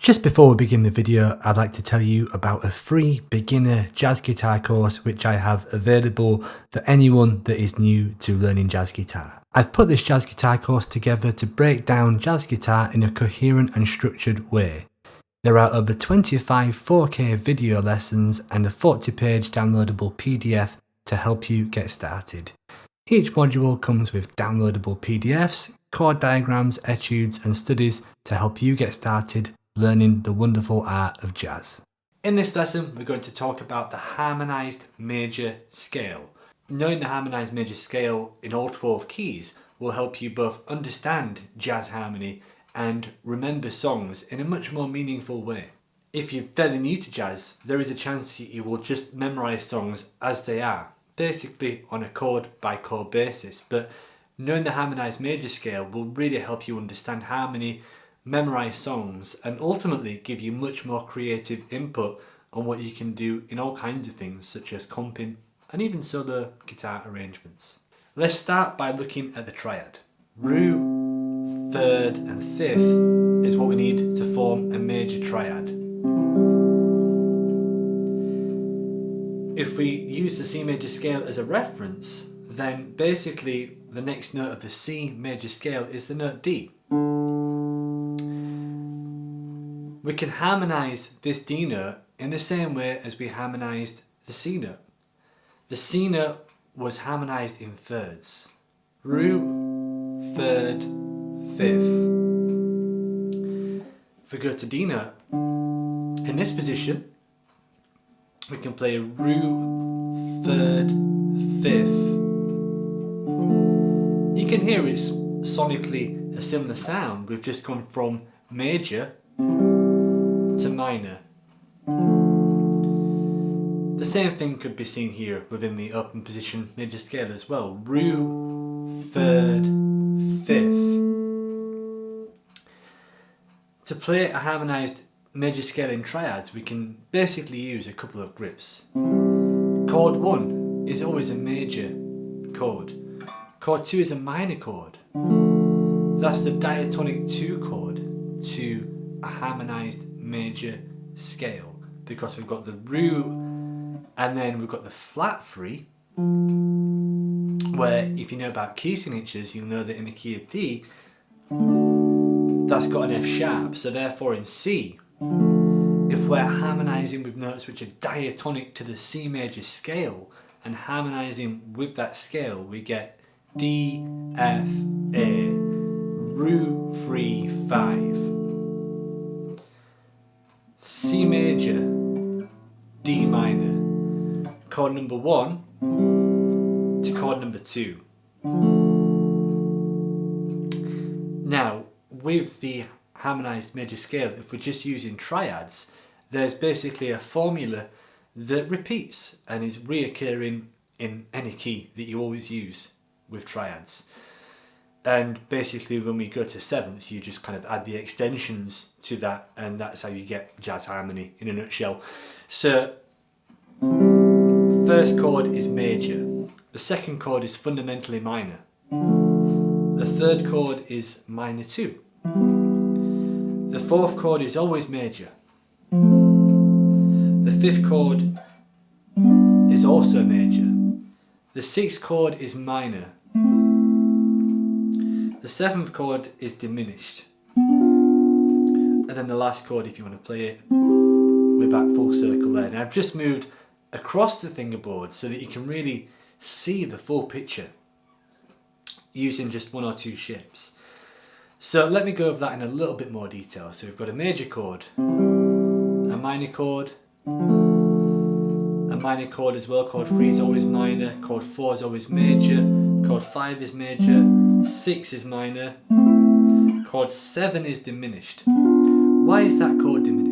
Just before we begin the video, I'd like to tell you about a free beginner jazz guitar course which I have available for anyone that is new to learning jazz guitar. I've put this jazz guitar course together to break down jazz guitar in a coherent and structured way. There are over 25 4K video lessons and a 40-page downloadable PDF to help you get started. Each module comes with downloadable PDFs, chord diagrams, etudes and studies to help you get started learning the wonderful art of jazz. In this lesson, we're going to talk about the Harmonized Major Scale. Knowing the Harmonized Major Scale in all 12 keys will help you both understand jazz harmony and remember songs in a much more meaningful way. If you're fairly new to jazz, there is a chance that you will just memorize songs as they are, basically on a chord by chord basis, but knowing the Harmonized Major Scale will really help you understand harmony, memorize songs and ultimately give you much more creative input on what you can do in all kinds of things such as comping and even solo guitar arrangements. Let's start by looking at the triad. Root, third and fifth is what we need to form a major triad. If we use the C major scale as a reference, then basically the next note of the C major scale is the note D. We can harmonize this D note in the same way as we harmonized the C note. The C note was harmonized in thirds. Root, third, fifth. If we go to D note, in this position, we can play root, third, fifth. You can hear it's sonically a similar sound. We've just gone from major to minor. The same thing could be seen here within the open position major scale as well. Root, third, fifth. To play a harmonized major scale in triads, we can basically use a couple of grips. Chord 1 is always a major chord. Chord 2 is a minor chord. That's the diatonic 2 chord to a harmonized major scale, because we've got the root and then we've got the flat 3, where if you know about key signatures, you'll know that in the key of D, that's got an F sharp, so therefore in C, if we're harmonizing with notes which are diatonic to the C major scale and harmonizing with that scale, we get D, F, A, root 3, 5. C major, D minor, chord number 1 to chord number 2. Now, with the harmonized major scale, if we're just using triads, there's basically a formula that repeats and is reoccurring in any key that you always use with triads. And basically when we go to sevenths, you just kind of add the extensions to that, and that's how you get jazz harmony in a nutshell. So first chord is major, the second chord is fundamentally minor, the third chord is minor 2, the fourth chord is always major, the fifth chord is also major, the sixth chord is minor, the seventh chord is diminished, and then the last chord, if you want to play it, we're back full circle there. Now I've just moved across the fingerboard so that you can really see the full picture using just one or two shapes. So let me go over that in a little bit more detail. So we've got a major chord, a minor chord as well. Chord 3 is always minor, chord 4 is always major, chord 5 is major, 6 is minor, chord 7 is diminished. Why is that chord diminished?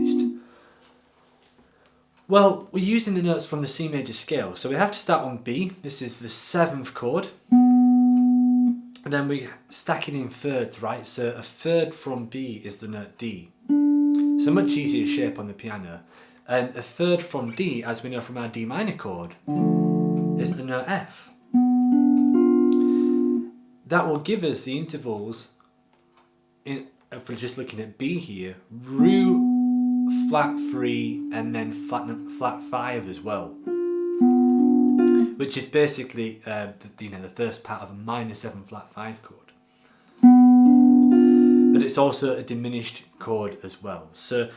Well, we're using the notes from the C major scale, so we have to start on B. This is the 7th chord, and then we stack it in thirds, right? So a third from B is the note D. It's a much easier shape on the piano. And a third from D, as we know from our D minor chord, is the note F. That will give us the intervals, if we're just looking at B here, root, flat 3 and then flat 5 as well, which is basically the first part of a minor 7 flat 5 chord. But it's also a diminished chord as well. So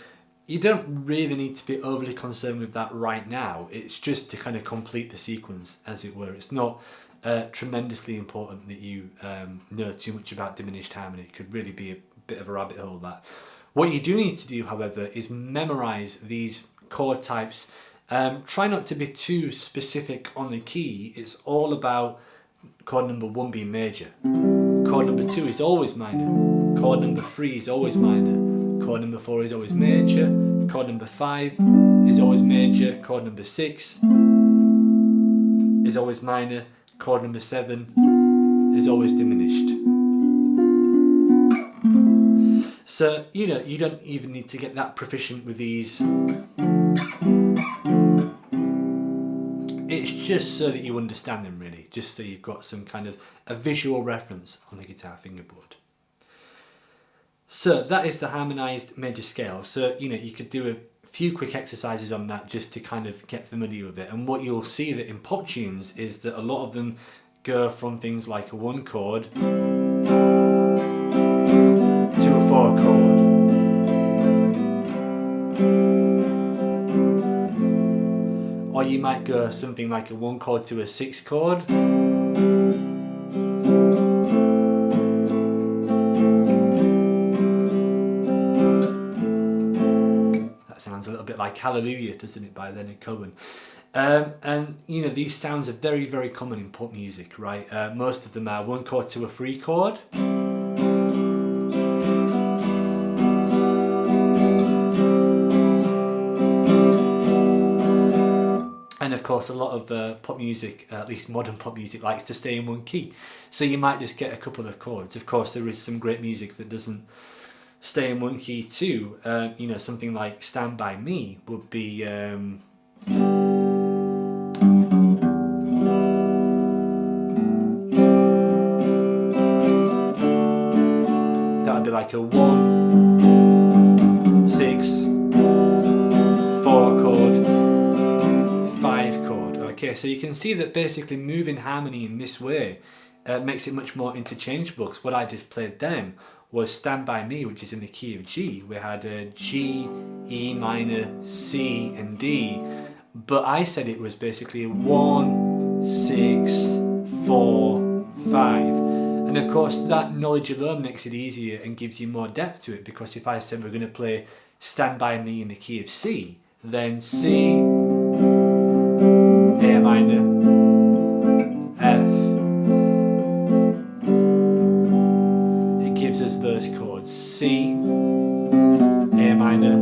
you don't really need to be overly concerned with that right now. It's just to kind of complete the sequence, as it were. It's not tremendously important that you know too much about diminished harmony. It could really be a bit of a rabbit hole, that. What you do need to do, however, is memorize these chord types. Try not to be too specific on the key. It's all about chord number 1 being major. Chord number 2 is always minor. Chord number 3 is always minor. Chord number 4 is always major. Chord number 5 is always major. Chord number 6 is always minor. Chord number 7 is always diminished. So, you know, you don't even need to get that proficient with these. It's just so that you understand them, really, just so you've got some kind of a visual reference on the guitar fingerboard. So that is the harmonized major scale. So, you know, you could do a few quick exercises on that just to kind of get familiar with it. And what you'll see that in pop tunes is that a lot of them go from things like a 1 chord to a 4 chord. Or you might go something like a 1 chord to a 6 chord. That sounds a little bit like Hallelujah, doesn't it, by Leonard Cohen. And you know, these sounds are very, very common in pop music, right? Most of them are 1 chord to a 3 chord. And of course, a lot of pop music, at least modern pop music, likes to stay in 1 key. So you might just get a couple of chords. Of course, there is some great music that doesn't stay in 1 key too. You know, something like Stand By Me would be... that would be like a 1, 6, 4 chord, 5 chord. Okay, so you can see that basically moving harmony in this way makes it much more interchangeable, because what I just played then was Stand By Me, which is in the key of G. We had G, E minor, C and D, but I said it was basically 1, 6, 4, 5. And of course that knowledge alone makes it easier and gives you more depth to it, because if I said we're going to play Stand By Me in the key of C, then C, A minor, F, it gives us those chords C, A minor,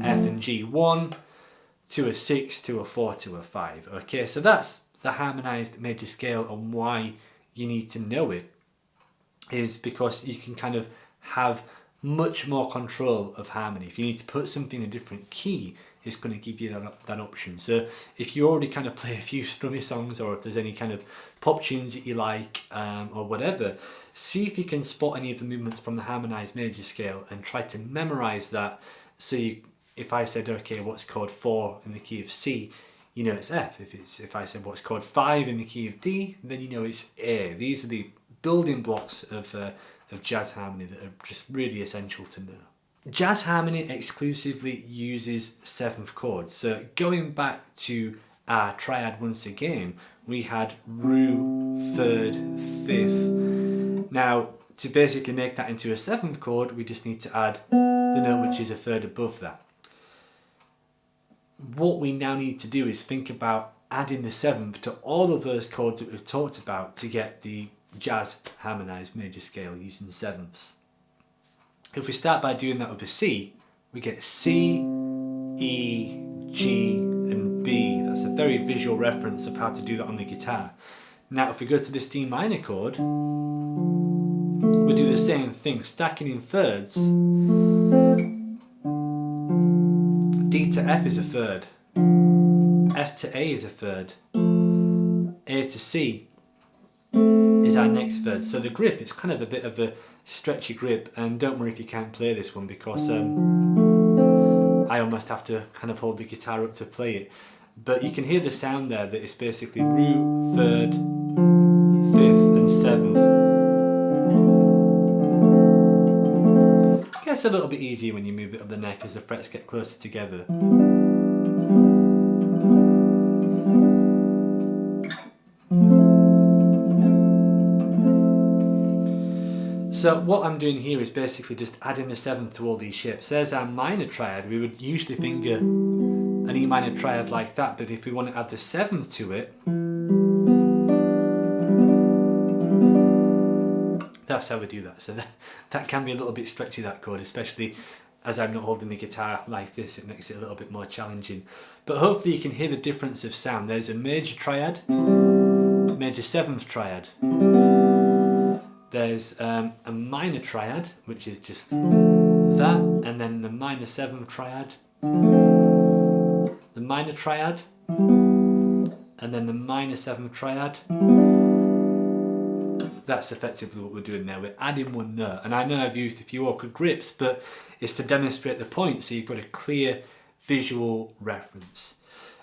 F and G. 1 to a 6 to a 4 to a 5. Okay, so that's the harmonized major scale, and why you need to know it is because you can kind of have much more control of harmony. If you need to put something in a different key, it's going to give you that option. So if you already kind of play a few strummy songs, or if there's any kind of pop tunes that you like, or whatever, see if you can spot any of the movements from the harmonized major scale and try to memorize that. So if I said, okay, what's chord 4 in the key of C, you know it's F. If I said what's chord 5 in the key of D, then you know it's A. These are the building blocks of jazz harmony that are just really essential to know. Jazz harmony exclusively uses 7th chords. So going back to our triad once again, we had Ru, 3rd, 5th. Now, to basically make that into a 7th chord, we just need to add the note which is a 3rd above that. What we now need to do is think about adding the 7th to all of those chords that we've talked about to get the jazz harmonized major scale using 7ths. If we start by doing that with a C, we get C, E, G and B. That's a very visual reference of how to do that on the guitar. Now if we go to this D minor chord, we do the same thing, stacking in thirds. D to F is a 3rd, F to A is a 3rd, A to C is our next 3rd. So the grip, it's kind of a bit of a stretchy grip, and don't worry if you can't play this one, because I almost have to kind of hold the guitar up to play it. But you can hear the sound there that it's basically root, third, fifth and seventh. It gets a little bit easier when you move it up the neck as the frets get closer together. So what I'm doing here is basically just adding the seventh to all these shapes. There's our minor triad. We would usually finger an E minor triad like that, but if we want to add the seventh to it, that's how we do that. So that can be a little bit stretchy, that chord, especially as I'm not holding the guitar like this. It makes it a little bit more challenging. But hopefully you can hear the difference of sound. There's a major triad, major seventh triad. There's a minor triad, which is just that, and then the minor seventh triad, the minor triad, and then the minor seventh triad. That's effectively what we're doing there. We're adding one note, and I know I've used a few awkward grips, but it's to demonstrate the point, so you've got a clear visual reference.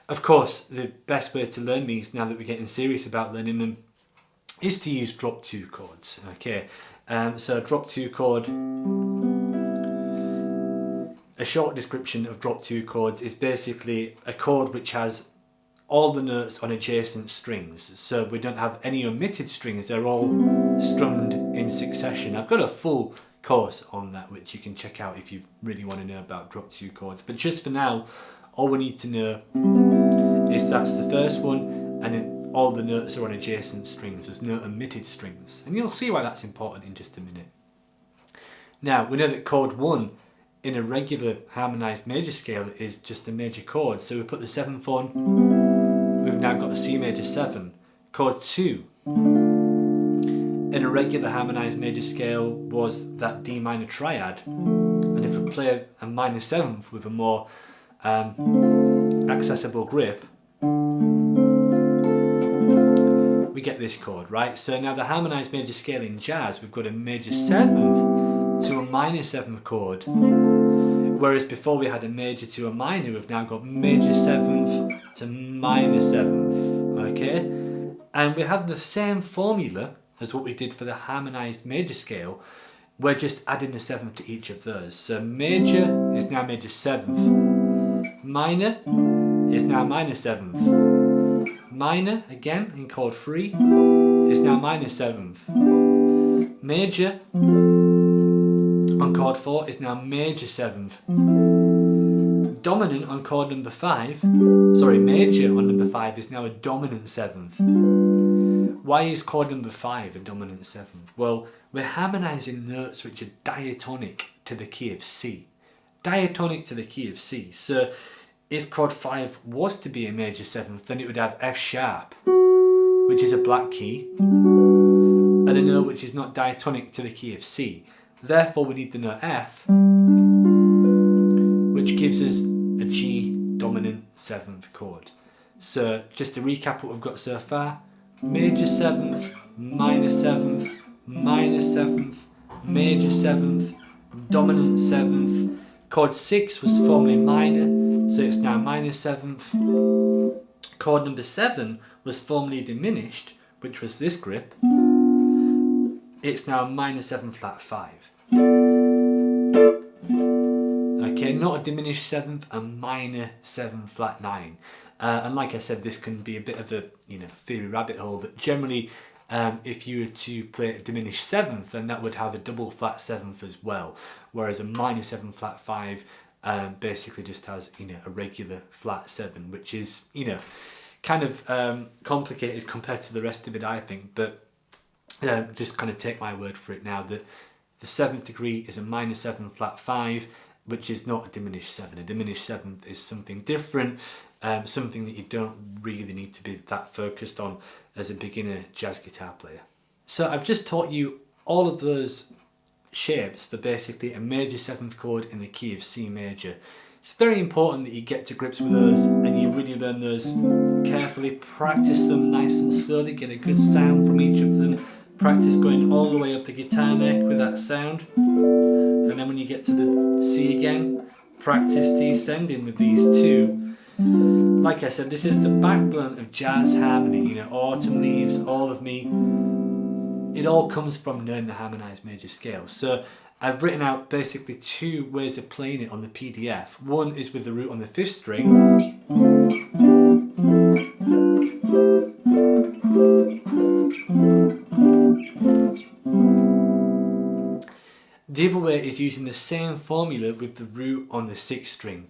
Of course, the best way to learn these, now that we're getting serious about learning them, is to use drop 2 chords. Okay, so drop 2 chord, a short description of drop 2 chords is basically a chord which has all the notes on adjacent strings. So we don't have any omitted strings, they're all strummed in succession. I've got a full course on that which you can check out if you really want to know about drop 2 chords. But just for now, all we need to know is that's the first one, and then all the notes are on adjacent strings. There's no omitted strings. And you'll see why that's important in just a minute. Now, we know that chord 1 in a regular harmonized major scale is just a major chord. So we put the 7th on, we've now got a C major 7. Chord 2 in a regular harmonized major scale was that D minor triad. And if we play a minor 7th with a more accessible grip, we get this chord, right? So now the harmonized major scale in jazz, we've got a major 7th to a minor 7th chord, whereas before we had a major to a minor, we've now got major 7th to minor 7th, okay? And we have the same formula as what we did for the harmonized major scale. We're just adding the 7th to each of those. So major is now major 7th, minor is now minor 7th, minor, again, in chord 3, is now minor 7th. Major on chord 4 is now major 7th. Dominant on chord number 5, major on number 5 is now a dominant 7th. Why is chord number 5 a dominant 7th? Well, we're harmonizing notes which are diatonic to the key of C. Diatonic to the key of C. So if chord 5 was to be a major 7th, then it would have F sharp, which is a black key, and a note which is not diatonic to the key of C. Therefore we need the note F, which gives us a G dominant 7th chord. So just to recap what we've got so far, major 7th, minor 7th, minor 7th, major 7th, dominant 7th. Chord 6 was formerly minor, so it's now minor 7th. Chord number 7 was formerly diminished, which was this grip. It's now minor 7 flat 5. Okay, not a diminished 7th, a minor 7 flat 9. And like I said, this can be a bit of a theory rabbit hole, but generally if you were to play a diminished 7th, then that would have a double flat 7th as well, whereas a minor 7 flat 5 basically just has a regular flat 7, which is kind of complicated compared to the rest of it, I think, but just kind of take my word for it now that the 7th degree is a minor 7 flat 5, which is not a diminished 7. A diminished 7th is something different, something that you don't really need to be that focused on as a beginner jazz guitar player. So I've just taught you all of those shapes for basically a major 7th chord in the key of C major. It's very important that you get to grips with those and you really learn those carefully, practice them nice and slowly, get a good sound from each of them, practice going all the way up the guitar neck with that sound, and then when you get to the C again, practice descending with these two. Like I said, this is the backbone of jazz harmony. You know, Autumn Leaves, All of Me. It all comes from knowing the harmonized major scale. So I've written out basically two ways of playing it on the PDF. One is with the root on the 5th string. The other way is using the same formula with the root on the 6th string.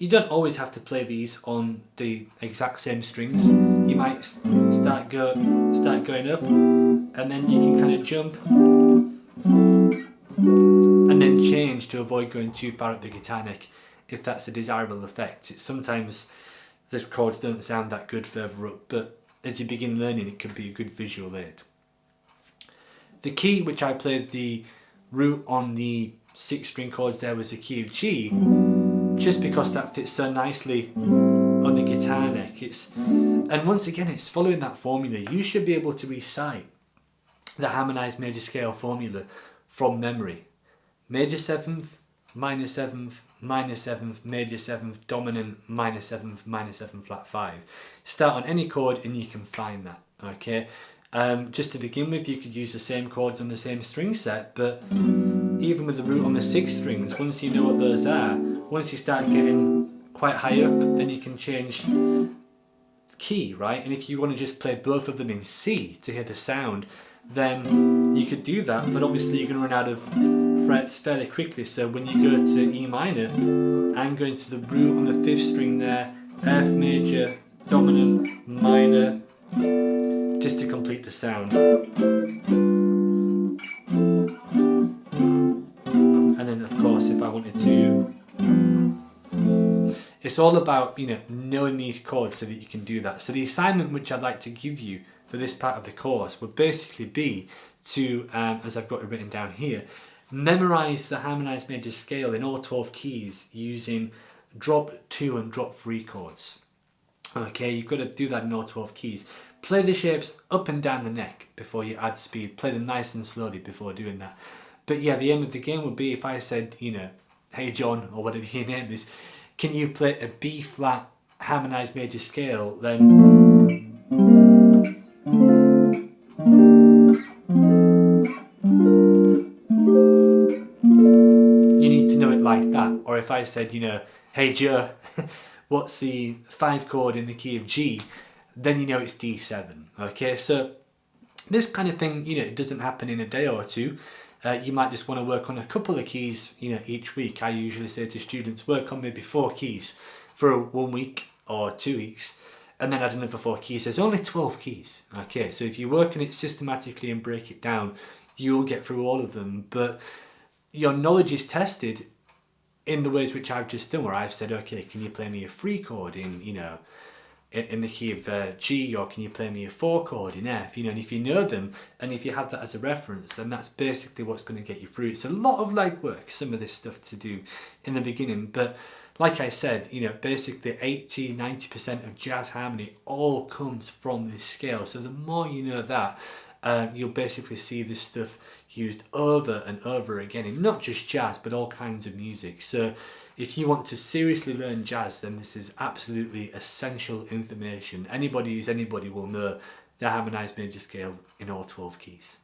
You don't always have to play these on the exact same strings. You might start going up, and then you can kind of jump, and then change to avoid going too far up the guitar neck, if that's a desirable effect. Sometimes the chords don't sound that good further up, but as you begin learning, it can be a good visual aid. The key which I played the root on the 6th string chords there was the key of G, just because that fits so nicely on the guitar neck. And once again, it's following that formula. You should be able to recite the harmonized major scale formula from memory. Major 7th, minor 7th, minor 7th, major 7th, dominant, minor 7th, minor 7th, flat 5. Start on any chord and you can find that, okay? Just to begin with, you could use the same chords on the same string set, but even with the root on the 6 strings, once you know what those are, once you start getting quite high up, then you can change key, right? And if you want to just play both of them in C to hear the sound, then you could do that, but obviously you're going to run out of frets fairly quickly. So when you go to E minor, I'm going to the root on the 5th string there, F major, dominant, minor, just to complete the sound. And then of course, if I wanted to, it's all about, you know, knowing these chords so that you can do that. So the assignment which I'd like to give you for this part of the course would basically be to, as I've got it written down here, memorize the harmonized major scale in all 12 keys using drop 2 and drop 3 chords. Okay, you've got to do that in all 12 keys. Play the shapes up and down the neck before you add speed. Play them nice and slowly before doing that. But yeah, the aim of the game would be if I said, you know, hey John, or whatever your name is, can you play a B flat harmonized major scale, then you need to know it like that. Or if I said, you know, hey Joe, what's the 5 chord in the key of G, then you know it's D7. Okay, so this kind of thing, you know, it doesn't happen in a day or two. You might just want to work on a couple of keys, you know, each week. I usually say to students, work on maybe 4 keys for 1 week or 2 weeks, and then add another 4 keys. There's only 12 keys. Okay, so if you work on it systematically and break it down, you'll get through all of them. But your knowledge is tested in the ways which I've just done, where I've said, okay, can you play me a 3 chord in, you know, in the key of G, or can you play me a 4 chord in F, you know, and if you know them and if you have that as a reference, then that's basically what's going to get you through. It's a lot of legwork, some of this stuff to do in the beginning, but like I said, you know, basically 80-90% of jazz harmony all comes from this scale. So the more you know that, you'll basically see this stuff used over and over again in not just jazz but all kinds of music. So if you want to seriously learn jazz, then this is absolutely essential information. Anybody who's anybody will know the harmonized major scale in all 12 keys.